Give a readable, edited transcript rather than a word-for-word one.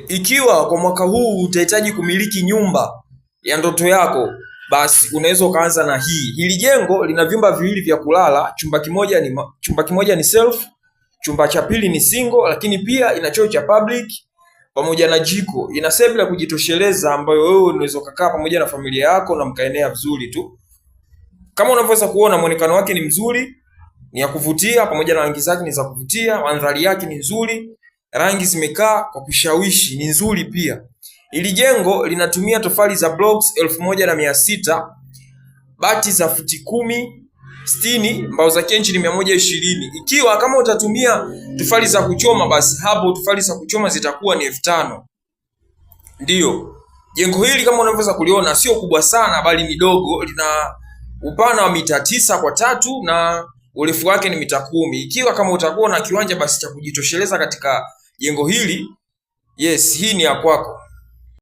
Ikiwa kwa mwaka huu utahitaji kumiliki nyumba ya ndoto yako, basi unaweza ukaanza na hii. Hili jengo lina vyumba viwili vya kulala, chumba kimoja ni self, chumba cha pili ni single, lakini pia ina choo cha public pamoja na jiko. Ina sebule ya kujitosheleza ambayo wewe unaweza kukaa pamoja na familia yako na mkaenea vizuri tu. Kama unavyoweza kuona, muonekano wake ni mzuri, ni ya kuvutia, pamoja na rangi zake ni za kuvutia, mandhari yake ni nzuri, rangi zimekaa kwa kushawishi, ni nzuri pia. Hili jengo linatumia tofali za blocks 1600, bati za futi 10-60, mbao za kenchi ni 120. Ikiwa kama utatumia tofali za kuchoma, basi hapo tofali za kuchoma zitakuwa ni 5000. Ndiyo. Jengo hili kama unavyoweza kuliona sio kubwa sana, bali ni dogo. Lina upana wa mita 9 kwa 3 na urefu wake ni mita 10. Ikiwa kama utakuwa na kiwanja basi cha kujitosheleza katika jengo hili, yes, hii ni ya kwako.